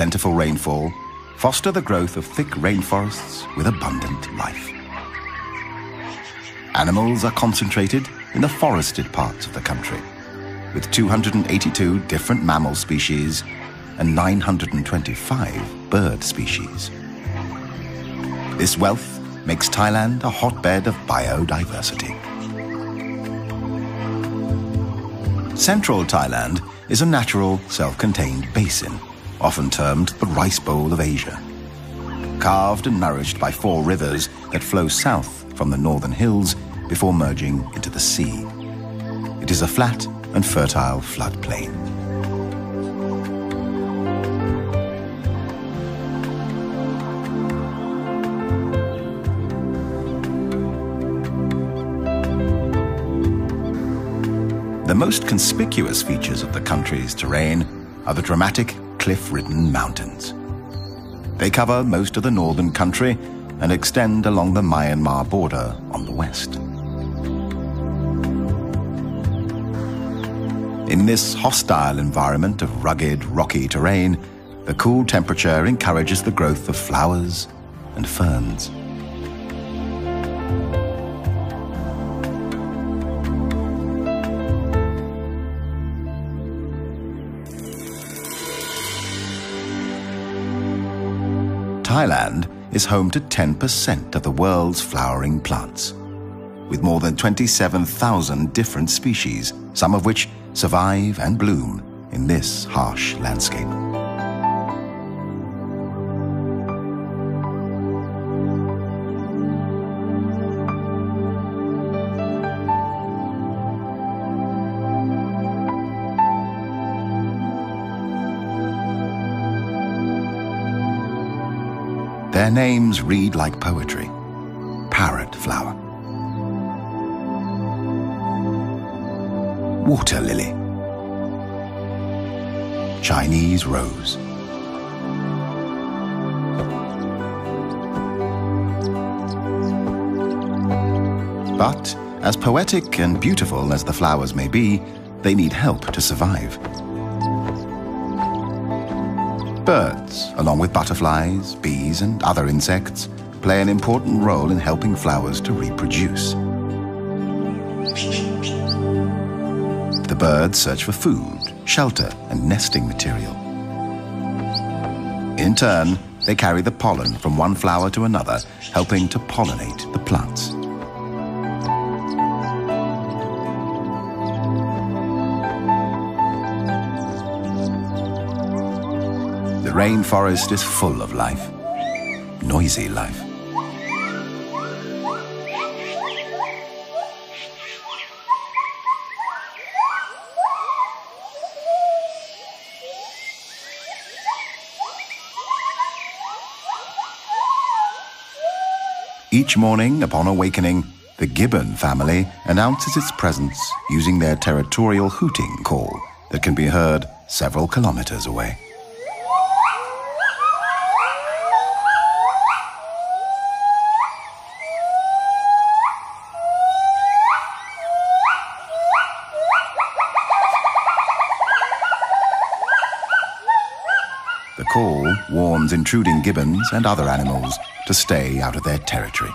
plentiful rainfall foster the growth of thick rainforests with abundant life. Animals are concentrated in the forested parts of the country, with 282 different mammal species and 925 bird species. This wealth makes Thailand a hotbed of biodiversity. Central Thailand is a natural, self-contained basin, often termed the Rice Bowl of Asia. Carved and nourished by 4 rivers that flow south from the northern hills before merging into the sea. It is a flat and fertile floodplain. The most conspicuous features of the country's terrain are the dramatic cliff-ridden mountains. They cover most of the northern country and extend along the Myanmar border on the west. In this hostile environment of rugged, rocky terrain, the cool temperature encourages the growth of flowers and ferns. Thailand is home to 10% of the world's flowering plants, with more than 27,000 different species, some of which survive and bloom in this harsh landscape. Their names read like poetry. Parrot flower, water lily, Chinese rose, but as poetic and beautiful as the flowers may be, they need help to survive. Birds, along with butterflies, bees, and other insects, play an important role in helping flowers to reproduce. The birds search for food, shelter, and nesting material. In turn, they carry the pollen from one flower to another, helping to pollinate the plants. The rainforest is full of life, noisy life. Each morning, upon awakening, the gibbon family announces its presence using their territorial hooting call that can be heard several kilometers away. The call warns intruding gibbons and other animals to stay out of their territory.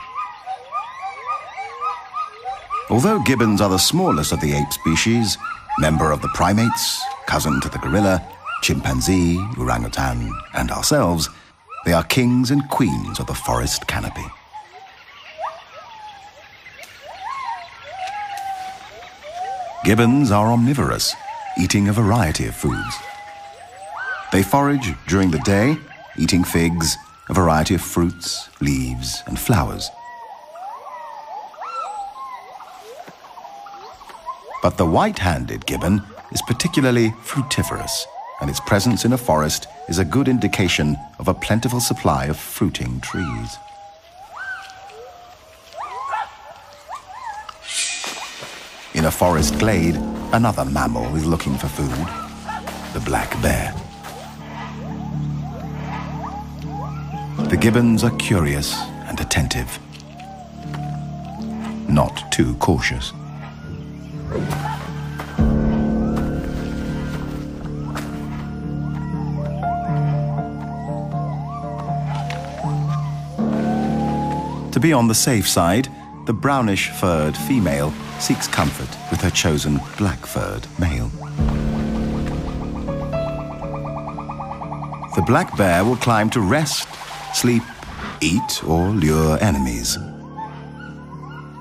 Although gibbons are the smallest of the ape species, member of the primates, cousin to the gorilla, chimpanzee, orangutan, and ourselves, they are kings and queens of the forest canopy. Gibbons are omnivorous, eating a variety of foods. They forage during the day, eating figs, a variety of fruits, leaves, and flowers. But the white-handed gibbon is particularly fruitiferous, and its presence in a forest is a good indication of a plentiful supply of fruiting trees. In a forest glade, another mammal is looking for food, the black bear. The gibbons are curious and attentive, not too cautious. To be on the safe side, the brownish-furred female seeks comfort with her chosen black-furred male. The black bear will climb to rest, sleep, eat, or lure enemies,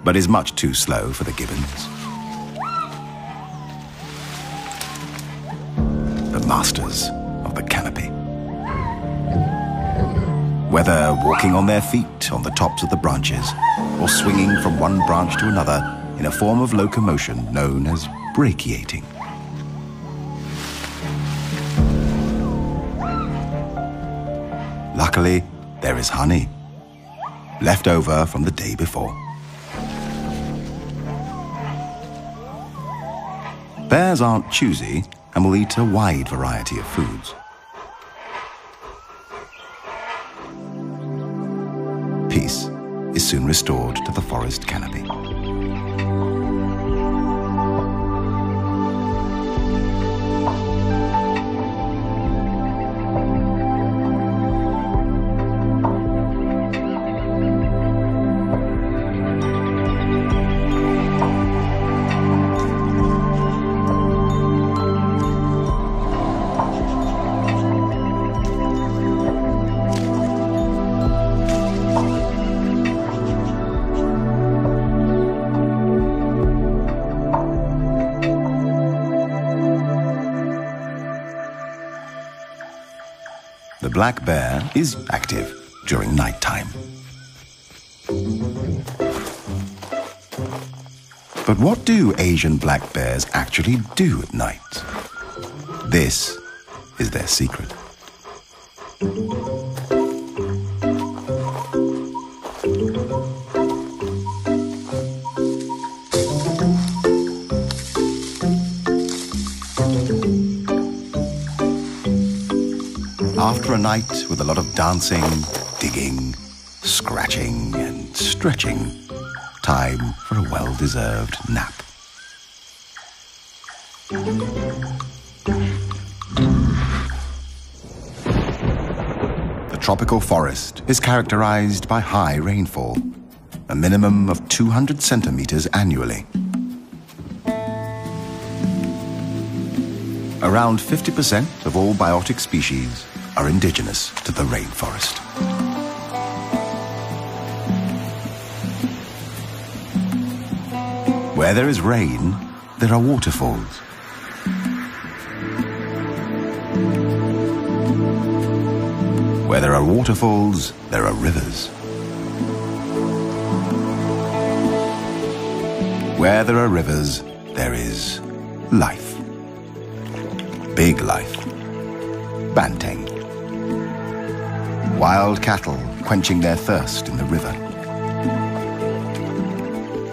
but is much too slow for the gibbons. The masters of the canopy. Whether walking on their feet on the tops of the branches or swinging from one branch to another in a form of locomotion known as brachiating. Luckily, there is honey, left over from the day before. Bears aren't choosy and will eat a wide variety of foods. Peace is soon restored to the forest canopy. The black bear is active during nighttime. But what do Asian black bears actually do at night? This is their secret. After a night with a lot of dancing, digging, scratching, and stretching, time for a well-deserved nap. The tropical forest is characterized by high rainfall, a minimum of 200 centimeters annually. Around 50% of all biotic species are indigenous to the rainforest. Where there is rain, there are waterfalls. Where there are waterfalls, there are rivers. Where there are rivers, there is life. Big life. Banteng. Wild cattle quenching their thirst in the river.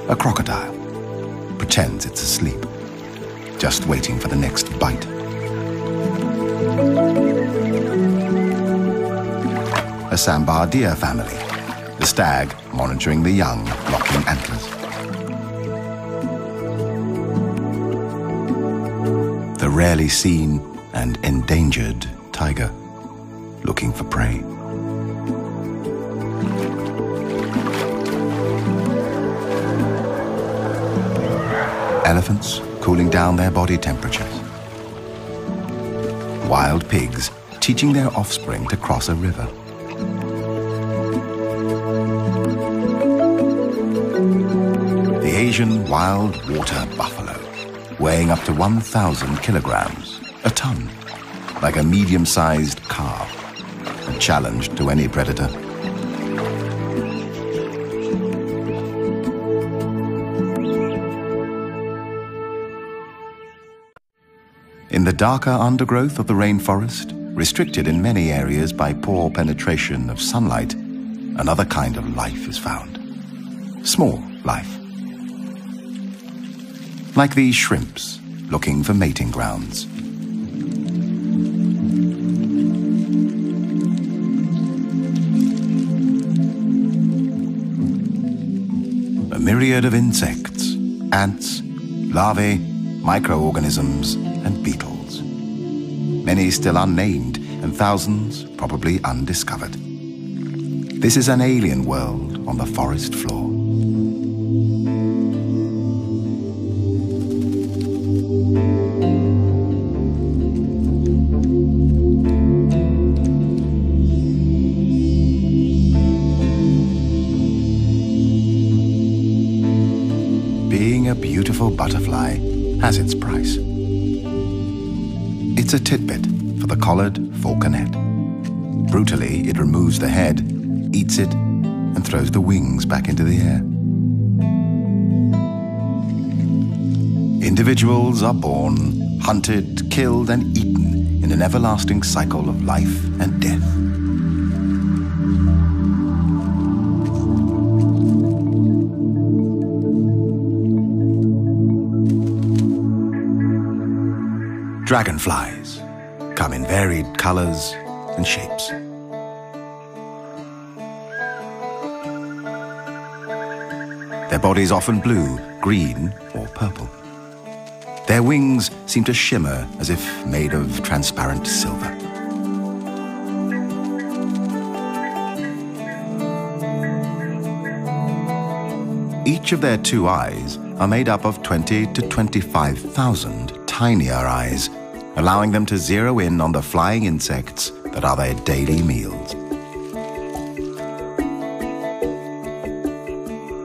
A crocodile pretends it's asleep, just waiting for the next bite. A sambar deer family, the stag monitoring the young, locking antlers. The rarely seen and endangered tiger, looking for prey. Elephants cooling down their body temperatures. Wild pigs teaching their offspring to cross a river. The Asian wild water buffalo, weighing up to 1,000 kilograms, a ton, like a medium-sized calf, a challenge to any predator. In the darker undergrowth of the rainforest, restricted in many areas by poor penetration of sunlight, another kind of life is found. Small life. Like these shrimps looking for mating grounds. A myriad of insects, ants, larvae, microorganisms, and beetles. Many still unnamed, and thousands probably undiscovered. This is an alien world on the forest floor. Being a beautiful butterfly has its price. It's a tidbit for the collared falconet. Brutally, it removes the head, eats it, and throws the wings back into the air. Individuals are born, hunted, killed, and eaten in an everlasting cycle of life and death. Dragonflies come in varied colors and shapes. Their bodies often blue, green, or purple. Their wings seem to shimmer as if made of transparent silver. Each of their two eyes are made up of 20 to 25,000 tinier eyes, allowing them to zero in on the flying insects that are their daily meals.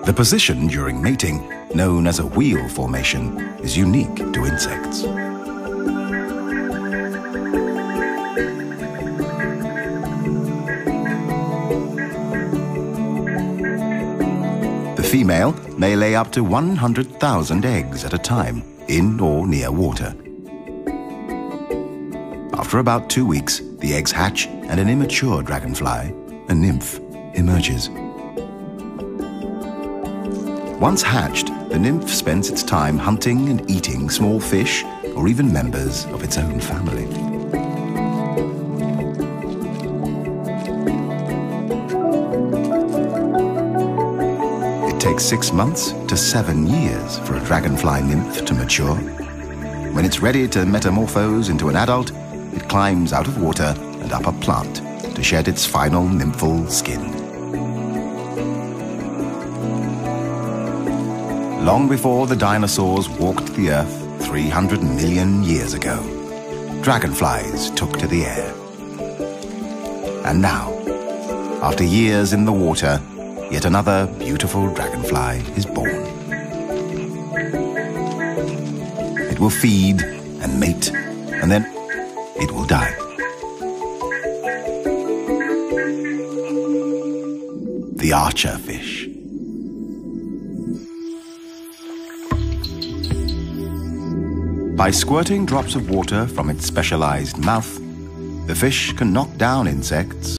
The position during mating, known as a wheel formation, is unique to insects. The female may lay up to 100,000 eggs at a time, in or near water. After about 2 weeks, the eggs hatch and an immature dragonfly, a nymph, emerges. Once hatched, the nymph spends its time hunting and eating small fish or even members of its own family. It takes 6 months to 7 years for a dragonfly nymph to mature. When it's ready to metamorphose into an adult, it climbs out of water and up a plant to shed its final nymphal skin. Long before the dinosaurs walked the earth 300 million years ago, dragonflies took to the air. And now, after years in the water, yet another beautiful dragonfly is born. It will feed and mate, and then it will die. The archer fish. By squirting drops of water from its specialized mouth, the fish can knock down insects